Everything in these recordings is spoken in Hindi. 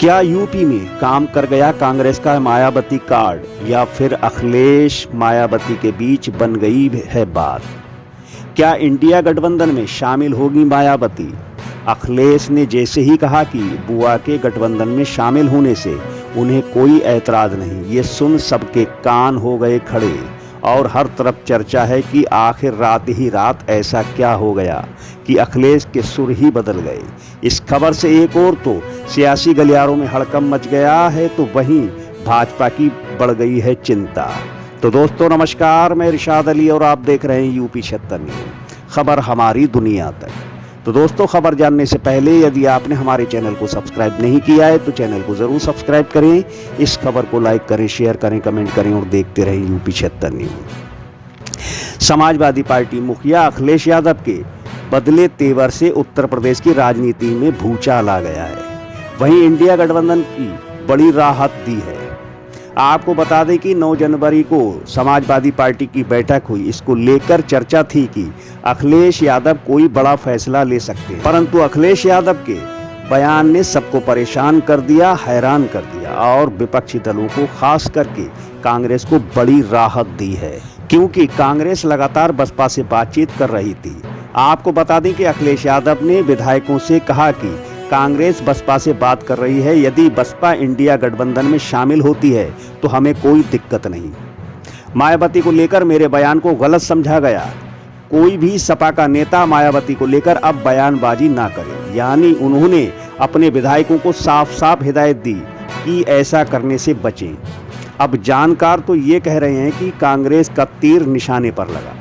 क्या यूपी में काम कर गया कांग्रेस का मायावती कार्ड, या फिर अखिलेश मायावती के बीच बन गई है बात? क्या इंडिया गठबंधन में शामिल होगी मायावती? अखिलेश ने जैसे ही कहा कि बुआ के गठबंधन में शामिल होने से उन्हें कोई ऐतराज नहीं, ये सुन सबके कान हो गए खड़े और हर तरफ चर्चा है कि आखिर रात ही रात ऐसा क्या हो गया कि अखिलेश के सुर ही बदल गए। इस खबर से एक और तो सियासी गलियारों में हड़कंप मच गया है, तो वहीं भाजपा की बढ़ गई है चिंता। तो दोस्तों नमस्कार, मैं इरशाद अली और आप देख रहे हैं यूपी 76 न्यूज़, खबर हमारी दुनिया तक। तो दोस्तों खबर जानने से पहले यदि आपने हमारे चैनल को सब्सक्राइब नहीं किया है तो चैनल को जरूर सब्सक्राइब करें, इस खबर को लाइक करें, शेयर करें, कमेंट करें और देखते रहें यूपी 76 न्यूज़। समाजवादी पार्टी मुखिया अखिलेश यादव के बदले तेवर से उत्तर प्रदेश की राजनीति में भूचाल आ गया है। वहीं इंडिया गठबंधन की बड़ी राहत दी है। आपको बता दें कि 9 जनवरी को समाजवादी पार्टी की बैठक हुई। इसको लेकर चर्चा थी कि अखिलेश यादव कोई बड़ा फैसला ले सकते हैं, परंतु अखिलेश यादव के बयान ने सबको परेशान कर दिया, हैरान कर दिया और विपक्षी दलों को खास करके कांग्रेस को बड़ी राहत दी है, क्योंकि कांग्रेस लगातार बसपा से बातचीत कर रही थी। आपको बता दें कि अखिलेश यादव ने विधायकों से कहा कि कांग्रेस बसपा से बात कर रही है, यदि बसपा इंडिया गठबंधन में शामिल होती है तो हमें कोई दिक्कत नहीं। मायावती को लेकर मेरे बयान को गलत समझा गया, कोई भी सपा का नेता मायावती को लेकर अब बयानबाजी ना करे। यानी उन्होंने अपने विधायकों को साफ साफ हिदायत दी कि ऐसा करने से बचें। अब जानकार तो ये कह रहे हैं कि कांग्रेस का तीर निशाने पर लगा,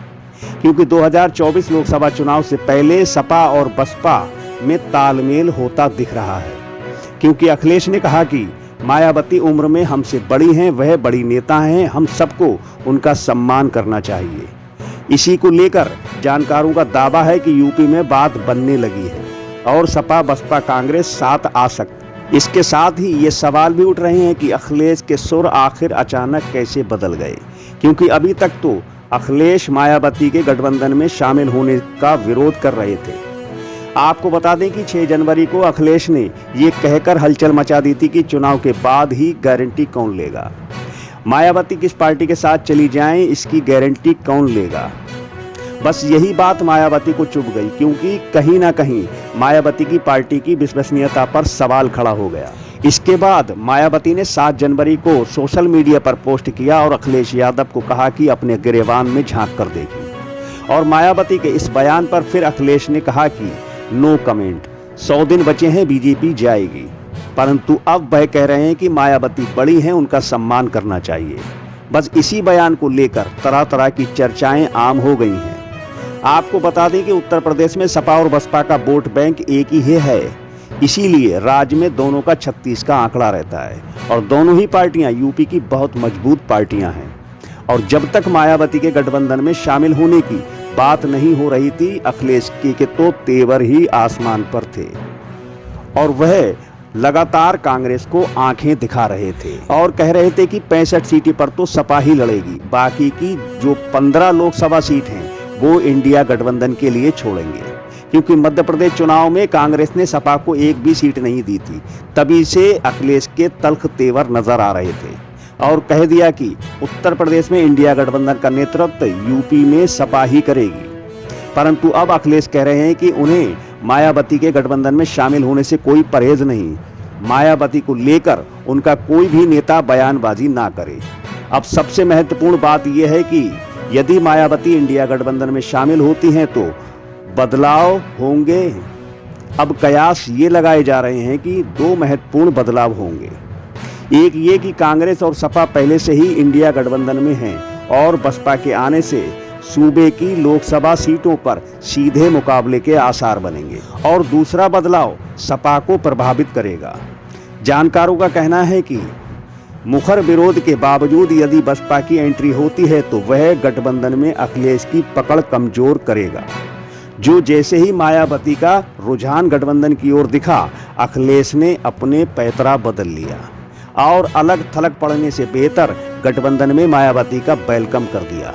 क्योंकि 2024 लोकसभा चुनाव से पहले सपा और बसपा में तालमेल होता दिख रहा है, क्योंकि अखिलेश ने कहा कि मायावती उम्र में हमसे बड़ी हैं, वह बड़ी नेता हैं, हम सबको उनका सम्मान करना चाहिए। इसी को लेकर जानकारों का दावा है कि यूपी में बात बनने लगी है और सपा बसपा कांग्रेस साथ आ सकती। इसके साथ ही ये सवाल भी उठ रहे हैं कि अखिलेश के सुर आखिर अचानक कैसे बदल गए, क्योंकि अभी तक तो अखिलेश मायावती के गठबंधन में शामिल होने का विरोध कर रहे थे। आपको बता दें कि 6 जनवरी को अखिलेश ने ये कहकर हलचल मचा दी थी कि चुनाव के बाद ही गारंटी कौन लेगा, मायावती किस पार्टी के साथ चली जाएं इसकी गारंटी कौन लेगा। बस यही बात मायावती को चुभ गई, क्योंकि कहीं ना कहीं मायावती की पार्टी की विश्वसनीयता पर सवाल खड़ा हो गया। इसके बाद मायावती ने 7 जनवरी को सोशल मीडिया पर पोस्ट किया और अखिलेश यादव को कहा कि अपने गिरेबान में झांक कर देगी। और मायावती के इस बयान पर फिर अखिलेश ने कहा कि नो कमेंट, 100 दिन बचे हैं, बीजेपी जाएगी। परंतु अब वह कह रहे हैं कि मायावती बड़ी हैं, उनका सम्मान करना चाहिए। बस इसी बयान को लेकर तरह तरह की चर्चाएं आम हो गई हैं। आपको बता दें कि उत्तर प्रदेश में सपा और बसपा का वोट बैंक एक ही है, इसीलिए राज्य में दोनों का 36 का आंकड़ा रहता है और दोनों ही पार्टियां यूपी की बहुत मजबूत पार्टियां हैं। और जब तक मायावती के गठबंधन में शामिल होने की बात नहीं हो रही थी, अखिलेश के तो तेवर ही आसमान पर थे और वह लगातार कांग्रेस को आंखें दिखा रहे थे और कह रहे थे कि 65 सीटें पर तो सपा ही लड़ेगी, बाकी की जो 15 लोकसभा सीट हैं वो इंडिया गठबंधन के लिए छोड़ेंगे, क्योंकि मध्य प्रदेश चुनाव में कांग्रेस ने सपा को एक भी सीट नहीं दी थी। तभी से अखिलेश के तल्ख तेवर नजर आ रहे थे और कह दिया कि उत्तर प्रदेश में इंडिया गठबंधन का नेतृत्व यूपी में सपा ही करेगी। परंतु अब अखिलेश कह रहे हैं कि उन्हें मायावती के गठबंधन में शामिल होने से कोई परहेज नहीं, मायावती को लेकर उनका कोई भी नेता बयानबाजी ना करे। अब सबसे महत्वपूर्ण बात यह है कि यदि मायावती इंडिया गठबंधन में शामिल होती हैं तो बदलाव होंगे। अब कयास ये लगाए जा रहे हैं कि 2 महत्वपूर्ण बदलाव होंगे। एक ये कि कांग्रेस और सपा पहले से ही इंडिया गठबंधन में हैं और बसपा के आने से सूबे की लोकसभा सीटों पर सीधे मुकाबले के आसार बनेंगे। और दूसरा बदलाव सपा को प्रभावित करेगा। जानकारों का कहना है कि मुखर विरोध के बावजूद यदि बसपा की एंट्री होती है तो वह गठबंधन में अखिलेश की पकड़ कमजोर करेगा। जो जैसे ही मायावती का रुझान गठबंधन की ओर दिखा, अखिलेश ने अपने पैतरा बदल लिया और अलग थलग पड़ने से बेहतर गठबंधन में मायावती का वेलकम कर दिया।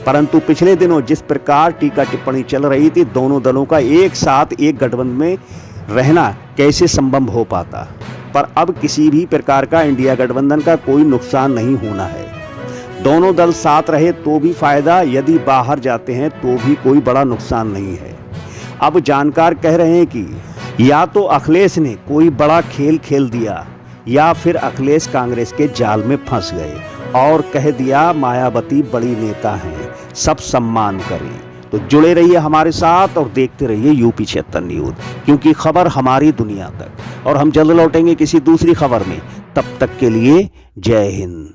परंतु पिछले दिनों जिस प्रकार टीका टिप्पणी चल रही थी, दोनों दलों का एक साथ एक गठबंधन में रहना कैसे संभव हो पाता। पर अब किसी भी प्रकार का इंडिया गठबंधन का कोई नुकसान नहीं होना है। दोनों दल साथ रहे तो भी फायदा, यदि बाहर जाते हैं तो भी कोई बड़ा नुकसान नहीं है। अब जानकार कह रहे हैं कि या तो अखिलेश ने कोई बड़ा खेल खेल दिया या फिर अखिलेश कांग्रेस के जाल में फंस गए और कह दिया मायावती बड़ी नेता हैं, सब सम्मान करें। तो जुड़े रहिए हमारे साथ और देखते रहिए यूपी 76 न्यूज़, क्योंकि खबर हमारी दुनिया तक। और हम जल्द लौटेंगे किसी दूसरी खबर में, तब तक के लिए जय हिंद।